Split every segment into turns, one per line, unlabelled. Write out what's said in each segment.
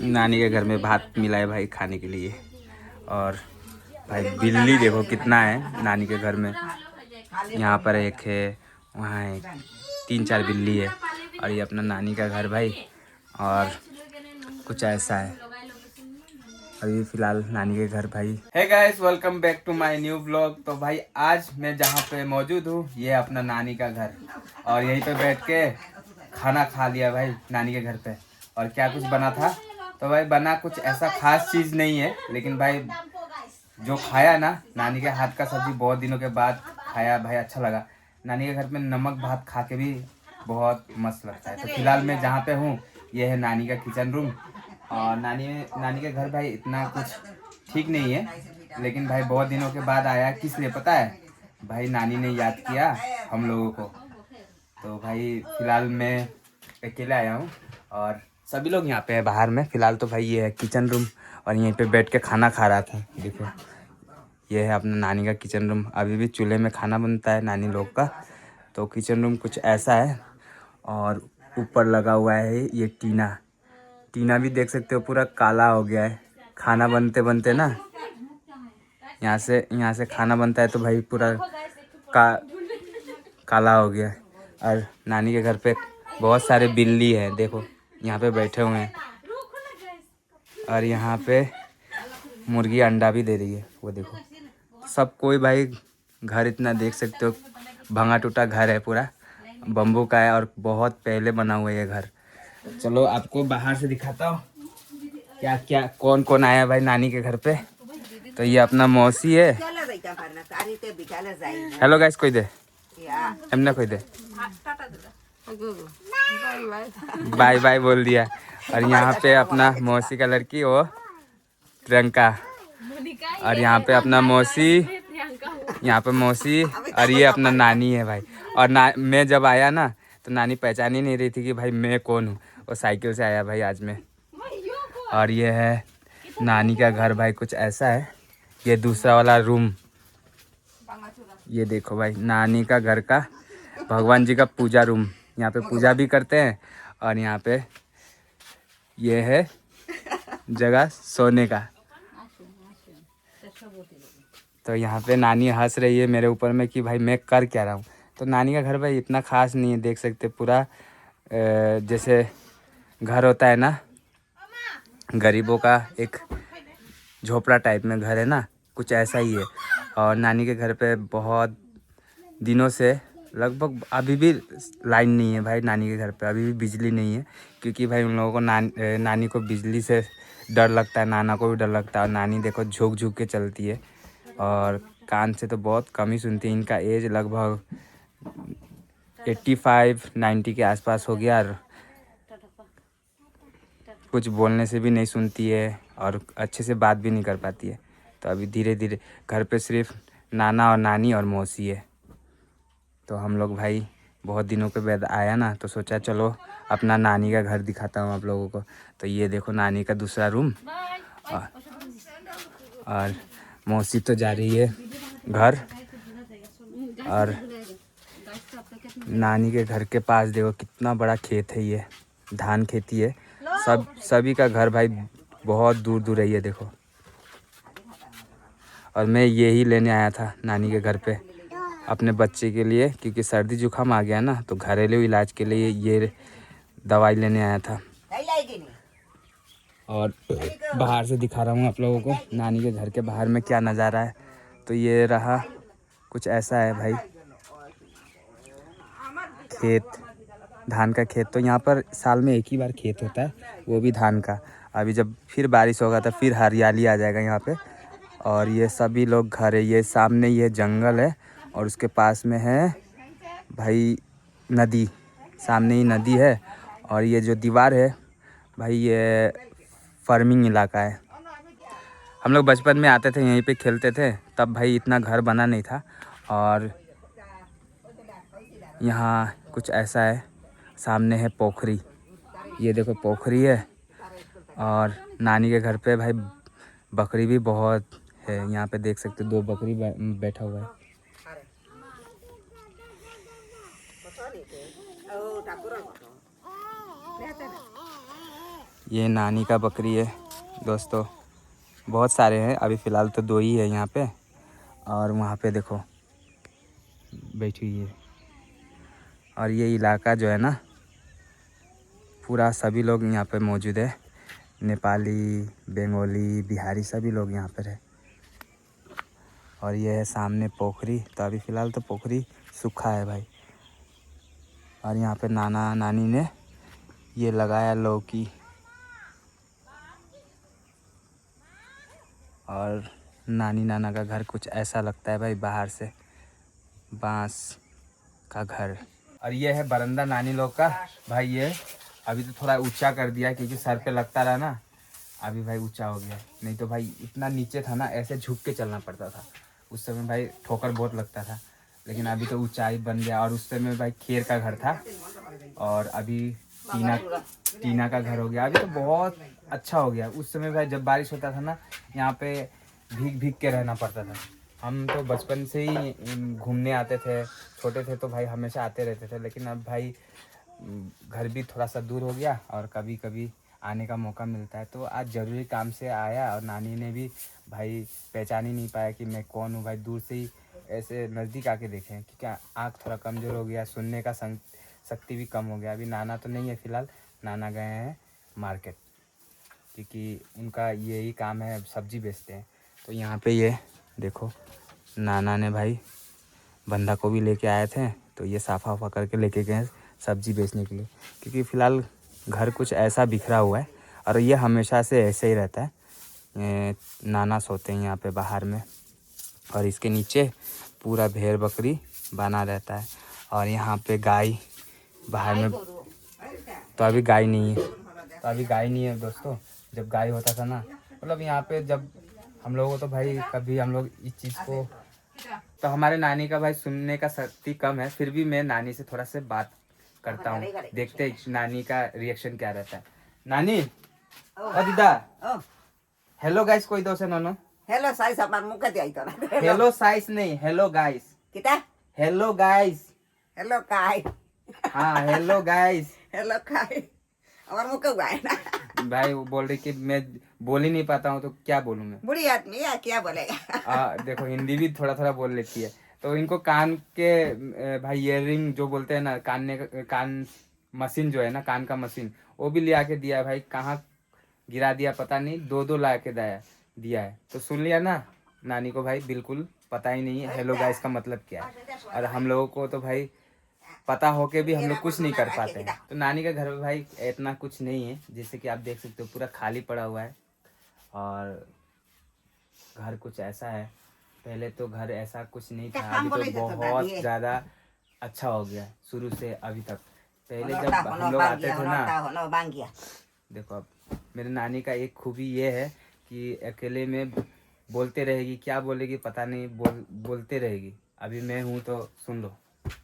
नानी के घर में भात मिला है भाई खाने के लिए। और भाई बिल्ली देखो कितना है नानी के घर में। यहाँ पर एक है, वहाँ एक, 3-4 बिल्ली है। और ये अपना नानी का घर भाई। और कुछ ऐसा है अभी फिलहाल नानी के घर भाई। Hey guys, welcome back to my new vlog. तो भाई आज मैं जहाँ पे मौजूद हूँ ये अपना नानी का घर, और यहीं पे बैठ के खाना खा लिया भाई नानी के घर पे। और क्या कुछ बना था तो भाई बना कुछ ऐसा खास चीज़ नहीं है, लेकिन भाई जो खाया ना नानी के हाथ का सब्जी बहुत दिनों के बाद खाया भाई, अच्छा लगा। नानी के घर में नमक भात खा के भी बहुत मस्त लगता है। तो फिलहाल मैं जहाँ पे हूँ ये है नानी का किचन रूम। और नानी के घर भाई इतना कुछ ठीक नहीं है, लेकिन भाई बहुत दिनों के बाद आया। किस लिए पता है भाई? नानी ने याद किया हम लोगों को। तो भाई फिलहाल मैं अकेले आया हूँ और सभी लोग यहाँ पे हैं बाहर में। फिलहाल तो भाई ये है किचन रूम और यहीं पे बैठ के खाना खा रहा था। देखो ये है अपना नानी का किचन रूम। अभी भी चूल्हे में खाना बनता है नानी लोग का। तो किचन रूम कुछ ऐसा है। और ऊपर लगा हुआ है ये टीना भी देख सकते हो पूरा काला हो गया है। खाना बनते बनते ना यहाँ से खाना बनता है तो भाई पूरा काला हो गया है। और नानी के घर पे बहुत सारे बिल्ली है, देखो यहाँ पे बैठे हुए हैं। और यहाँ पे मुर्गी अंडा भी दे रही है, वो देखो। सब कोई भाई घर इतना देख सकते हो, भंगा टूटा घर है पूरा, बम्बू का है और बहुत पहले बना हुआ है ये घर। चलो आपको बाहर से दिखाता हूँ क्या क्या कौन कौन आया भाई नानी के घर पे। तो ये अपना मौसी है। हेलो गाइस, कोई दे हमने कोई दे बाय बाय बोल दिया। और यहाँ पे अपना मौसी का लड़की वो प्रियंका। और यहाँ पे अपना मौसी, यहाँ पे मौसी। और ये अपना नानी है भाई। और मैं जब आया ना तो नानी पहचान ही नहीं रही थी कि भाई मैं कौन हूँ। वो साइकिल से आया भाई आज मैं। और ये है नानी का घर भाई, कुछ ऐसा है। ये दूसरा वाला रूम, ये देखो भाई नानी का घर का भगवान जी का पूजा रूम। यहाँ पे पूजा भी करते हैं। और यहाँ पे ये है जगह सोने का। तो यहाँ पे नानी हंस रही है मेरे ऊपर में कि भाई मैं कर क्या रहा हूँ। तो नानी का घर भाई इतना ख़ास नहीं है, देख सकते पूरा जैसे घर होता है ना गरीबों का, एक झोपड़ा टाइप में घर है ना, कुछ ऐसा ही है। और नानी के घर पे बहुत दिनों से लगभग अभी भी लाइन नहीं है भाई नानी के घर पे, अभी भी बिजली नहीं है। क्योंकि भाई उन लोगों को नानी को बिजली से डर लगता है, नाना को भी डर लगता है। और नानी देखो झुक झुक के चलती है और कान से तो बहुत कम ही सुनती है। इनका एज लगभग 85-90 के आसपास हो गया। और कुछ बोलने से भी नहीं सुनती है और अच्छे से बात भी नहीं कर पाती है। तो अभी धीरे धीरे घर पे सिर्फ नाना और नानी और मौसी है। तो हम लोग भाई बहुत दिनों के बाद आया ना, तो सोचा चलो अपना नानी का घर दिखाता हूँ आप लोगों को। तो ये देखो नानी का दूसरा रूम। और मौसी तो जा रही है घर। और नानी के घर के पास देखो कितना बड़ा खेत है, ये धान खेती है। सभी का घर भाई बहुत दूर दूर है, ये देखो। और मैं ये ही लेने आया था नानी के घर पे अपने बच्चे के लिए, क्योंकि सर्दी जुकाम आ गया ना, तो घरेलू इलाज के लिए ये दवाई लेने आया था। और बाहर से दिखा रहा हूँ आप लोगों को नानी के घर के बाहर में क्या नज़ारा है। तो ये रहा, कुछ ऐसा है भाई खेत, धान का खेत। तो यहाँ पर साल में एक ही बार खेत होता है, वो भी धान का। अभी जब फिर बारिश होगा तो फिर हरियाली आ जाएगा यहाँ पे। और ये सभी लोग घर है, ये सामने ये जंगल है और उसके पास में है भाई नदी, सामने ही नदी है। और ये जो दीवार है भाई ये फार्मिंग इलाका है। हम लोग बचपन में आते थे यहीं पे खेलते थे, तब भाई इतना घर बना नहीं था। और यहाँ कुछ ऐसा है, सामने है पोखरी, ये देखो पोखरी है। और नानी के घर पे भाई बकरी भी बहुत है, यहाँ पे देख सकते 2 बकरी बैठा हुआ है। ये नानी का बकरी है दोस्तों, बहुत सारे हैं, अभी फ़िलहाल तो 2 ही है यहाँ पे। और वहाँ पे देखो बैठी हुई है। और ये इलाका जो है ना, पूरा सभी लोग यहाँ पे मौजूद है, नेपाली, बंगाली, बिहारी सभी लोग यहाँ पर है। और ये है सामने पोखरी, तो अभी फ़िलहाल तो पोखरी सूखा है भाई। और यहाँ पे नाना नानी ने ये लगाया लौकी। और नानी नाना का घर कुछ ऐसा लगता है भाई, बाहर से बांस का घर। और ये है बरंदा नानी लोग का भाई। ये अभी तो थोड़ा ऊंचा कर दिया क्योंकि सर पे लगता रहा ना, अभी भाई ऊंचा हो गया। नहीं तो भाई इतना नीचे था ना, ऐसे झुक के चलना पड़ता था उस समय भाई, ठोकर बहुत लगता था। लेकिन अभी तो ऊंचाई बन गया। और उस समय भाई खेर का घर था और अभी टीना का घर हो गया। अभी तो बहुत अच्छा हो गया। उस समय भाई जब बारिश होता था ना, यहाँ पे भीग भीग के रहना पड़ता था। हम तो बचपन से ही घूमने आते थे, छोटे थे तो भाई हमेशा आते रहते थे। लेकिन अब भाई घर भी थोड़ा सा दूर हो गया और कभी कभी आने का मौका मिलता है। तो आज ज़रूरी काम से आया और नानी ने भी भाई पहचान ही नहीं पाया कि मैं कौन हूँ भाई। दूर से ही ऐसे नज़दीक आके देखें क्योंकि आँख थोड़ा कमज़ोर हो गया, सुनने का शक्ति भी कम हो गया। अभी नाना तो नहीं है फ़िलहाल, नाना गए हैं मार्केट क्योंकि उनका यही काम है, सब्ज़ी बेचते हैं। तो यहाँ पे ये देखो नाना ने भाई बंधा को भी लेके आए थे, तो ये साफ़ा वाफा करके लेके गए सब्ज़ी बेचने के लिए। क्योंकि फ़िलहाल घर कुछ ऐसा बिखरा हुआ है और ये हमेशा से ऐसे ही रहता है। नाना सोते हैं यहाँ पे बाहर में और इसके नीचे पूरा भेड़ बकरी बना रहता है। और यहाँ पे गाय बाहर में, तो अभी गाय नहीं है, दोस्तों। जब गाय होता था ना, मतलब यहाँ पे जब हम लोगों को तो भाई कभी हम लोग इस चीज़ को, तो हमारे नानी का भाई सुनने का शक्ति कम है, फिर भी मैं नानी से थोड़ा से बात करता हूँ, देखते हैं नानी का रिएक्शन क्या रहता है। नानी ओ दीदा हेलो गाइस कोई दो से नोनो
हेलो साइस अपन मुख दे आई तो
हेलो साइस नहीं हेलो गाइस
किता
हेलो गाइस
हेलो काय
हाँ हेलो गाइस
हेलो काय और मुख गाय ना
भाई वो बोल रही कि मैं बोल ही नहीं पाता हूँ, तो क्या बोलूँ मैं।
बुढ़ी आदमी है क्या बोलेगा।
देखो हिंदी भी थोड़ा थोड़ा बोल लेती है। तो इनको कान के भाई इयररिंग जो बोलते हैं ना, कान मशीन जो है ना, कान का मशीन, वो भी ले आके दिया है भाई। कहाँ गिरा दिया पता नहीं, 2 ला के दिया है। तो सुन लिया ना नानी को भाई, बिल्कुल पता ही नहीं है हेलो गाइस का मतलब क्या है। और हम लोगों को तो भाई पता होके भी हम लोग कुछ नहीं कर पाते हैं। तो नानी का घर में भाई इतना कुछ नहीं है, जैसे कि आप देख सकते हो पूरा खाली पड़ा हुआ है। और घर कुछ ऐसा है, पहले तो घर ऐसा कुछ नहीं था, अभी तो बहुत ज़्यादा अच्छा हो गया शुरू से अभी तक। पहले जब हम लोग आते थे ना, देखो अब मेरे नानी का एक खूबी ये है कि अकेले में बोलते रहेगी, क्या बोलेगी पता नहीं, बोलते रहेगी। अभी मैं हूँ तो सुन लो।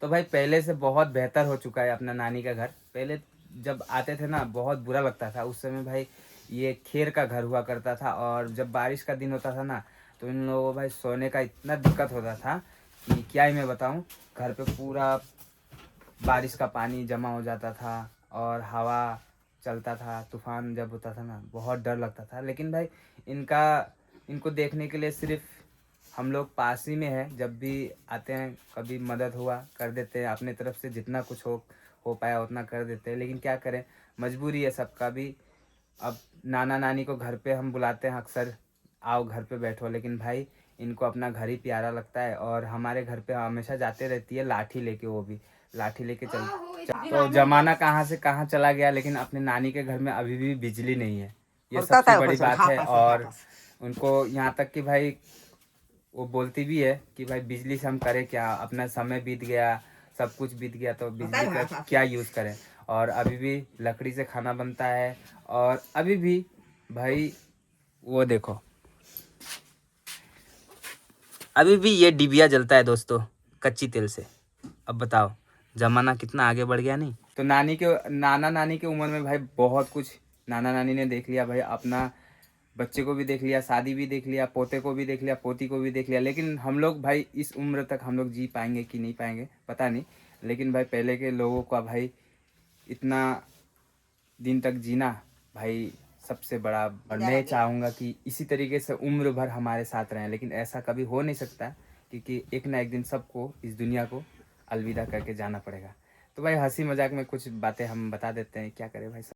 तो भाई पहले से बहुत बेहतर हो चुका है अपना नानी का घर। पहले जब आते थे ना बहुत बुरा लगता था। उस समय भाई ये खेर का घर हुआ करता था और जब बारिश का दिन होता था ना, तो इन लोगों को भाई सोने का इतना दिक्कत होता था कि क्या ही मैं बताऊँ। घर पे पूरा बारिश का पानी जमा हो जाता था और हवा चलता था, तूफान जब होता था ना बहुत डर लगता था। लेकिन भाई इनको देखने के लिए सिर्फ हम लोग पास ही में है, जब भी आते हैं कभी मदद हुआ कर देते हैं, अपने तरफ से जितना कुछ हो पाया उतना कर देते हैं। लेकिन क्या करें, मजबूरी है सबका भी। अब नाना नानी को घर पे हम बुलाते हैं अक्सर, आओ घर पे बैठो, लेकिन भाई इनको अपना घर ही प्यारा लगता है। और हमारे घर पे हमेशा जाते रहती है लाठी लेके, वो भी लाठी लेके तो जमाना कहाँ से कहाँ चला गया, लेकिन अपने नानी के घर में अभी भी बिजली नहीं है, ये सबसे बड़ी बात है। और उनको यहाँ तक कि भाई वो बोलती भी है कि भाई बिजली से हम करें क्या, अपना समय बीत गया, सब कुछ बीत गया, तो बिजली का क्या यूज़ करें। और अभी भी लकड़ी से खाना बनता है। और अभी भी भाई वो देखो अभी भी ये डिबिया जलता है दोस्तों कच्ची तेल से। अब बताओ जमाना कितना आगे बढ़ गया नहीं। तो नाना नानी की उम्र में भाई बहुत कुछ नाना नानी ने देख लिया भाई। अपना बच्चे को भी देख लिया, शादी भी देख लिया, पोते को भी देख लिया, पोती को भी देख लिया। लेकिन हम लोग भाई इस उम्र तक हम लोग जी पाएंगे कि नहीं पाएंगे पता नहीं। लेकिन भाई पहले के लोगों का भाई इतना दिन तक जीना भाई सबसे बड़ा, और मैं चाहूँगा कि इसी तरीके से उम्र भर हमारे साथ रहें, लेकिन ऐसा कभी हो नहीं सकता क्योंकि एक ना एक दिन सबको इस दुनिया को अलविदा करके जाना पड़ेगा। तो भाई हंसी मजाक में कुछ बातें हम बता देते हैं, क्या करें भाई।